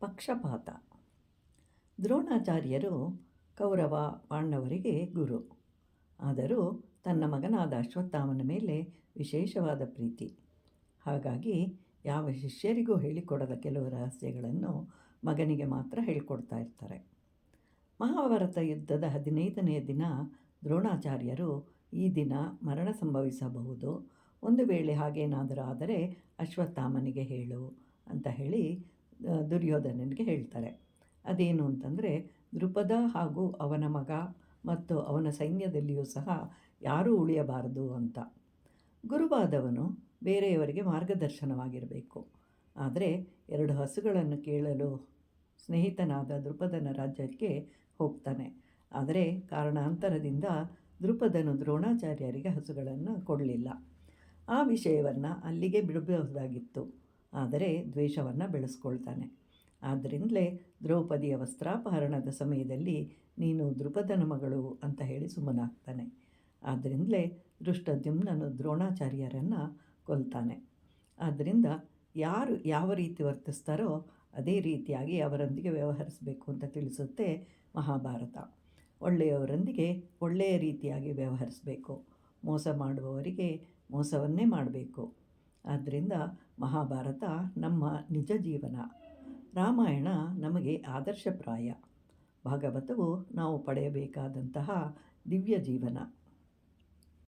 ಪಕ್ಷಪಾತ. ದ್ರೋಣಾಚಾರ್ಯರು ಕೌರವ ಪಾಂಡವರಿಗೆ ಗುರು. ಆದರೂ ತನ್ನ ಮಗನಾದ ಅಶ್ವತ್ಥಾಮನ ಮೇಲೆ ವಿಶೇಷವಾದ ಪ್ರೀತಿ. ಹಾಗಾಗಿ ಯಾವ ಶಿಷ್ಯರಿಗೂ ಹೇಳಿಕೊಡದ ಕೆಲವು ರಹಸ್ಯಗಳನ್ನು ಮಗನಿಗೆ ಮಾತ್ರ ಹೇಳಿಕೊಡ್ತಾ ಇರ್ತಾರೆ. ಮಹಾಭಾರತ ಯುದ್ಧದ 15ನೇ ದಿನ ದ್ರೋಣಾಚಾರ್ಯರು ಈ ದಿನ ಮರಣ ಸಂಭವಿಸಬಹುದು, ಒಂದು ವೇಳೆ ಹಾಗೇನಾದರೂ ಆದರೆ ಅಶ್ವತ್ಥಾಮನಿಗೆ ಹೇಳು ಅಂತ ಹೇಳಿ ದುರ್ಯೋಧನನಿಗೆ ಹೇಳ್ತಾರೆ. ಅದೇನು ಅಂತಂದರೆ, ದೃಪದ ಹಾಗೂ ಅವನ ಮಗ ಮತ್ತು ಅವನ ಸೈನ್ಯದಲ್ಲಿಯೂ ಸಹ ಯಾರೂ ಉಳಿಯಬಾರದು ಅಂತ. ಗುರುವಾದವನು ಬೇರೆಯವರಿಗೆ ಮಾರ್ಗದರ್ಶನವಾಗಿರಬೇಕು. ಆದರೆ 2 ಹಸುಗಳನ್ನು ಕೇಳಲು ಸ್ನೇಹಿತನಾದ ದೃಪದನ ರಾಜ್ಯಕ್ಕೆ ಹೋಗ್ತಾನೆ. ಆದರೆ ಕಾರಣಾಂತರದಿಂದ ದೃಪದನು ದ್ರೋಣಾಚಾರ್ಯರಿಗೆ ಹಸುಗಳನ್ನು ಕೊಡಲಿಲ್ಲ. ಆ ವಿಷಯವನ್ನು ಅಲ್ಲಿಗೆ ಬಿಡಬಹುದಾಗಿತ್ತು, ಆದರೆ ದ್ವೇಷವನ್ನು ಬೆಳೆಸ್ಕೊಳ್ತಾನೆ. ಆದ್ದರಿಂದಲೇ ದ್ರೌಪದಿಯ ವಸ್ತ್ರಾಪಹರಣದ ಸಮಯದಲ್ಲಿ ನೀನು ದೃಪದನ ಮಗಳು ಅಂತ ಹೇಳಿ ಸುಮ್ಮನಾಗ್ತಾನೆ. ಆದ್ದರಿಂದಲೇ ದೃಷ್ಟದ್ಯುಮ್ನನು ದ್ರೋಣಾಚಾರ್ಯರನ್ನು ಕೊಲ್ತಾನೆ. ಆದ್ದರಿಂದ ಯಾರು ಯಾವ ರೀತಿ ವರ್ತಿಸ್ತಾರೋ ಅದೇ ರೀತಿಯಾಗಿ ಅವರೊಂದಿಗೆ ವ್ಯವಹರಿಸಬೇಕು ಅಂತ ತಿಳಿಸುತ್ತೆ ಮಹಾಭಾರತ. ಒಳ್ಳೆಯವರೊಂದಿಗೆ ಒಳ್ಳೆಯ ರೀತಿಯಾಗಿ ವ್ಯವಹರಿಸಬೇಕು, ಮೋಸ ಮಾಡುವವರಿಗೆ ಮೋಸವನ್ನೇ ಮಾಡಬೇಕು. ಆದ್ದರಿಂದ ಮಹಾಭಾರತ ನಮ್ಮ ನಿಜ ಜೀವನ, ರಾಮಾಯಣ ನಮಗೆ ಆದರ್ಶಪ್ರಾಯ, ಭಾಗವತವು ನಾವು ಪಡೆಯಬೇಕಾದಂತಹ ದಿವ್ಯ ಜೀವನ.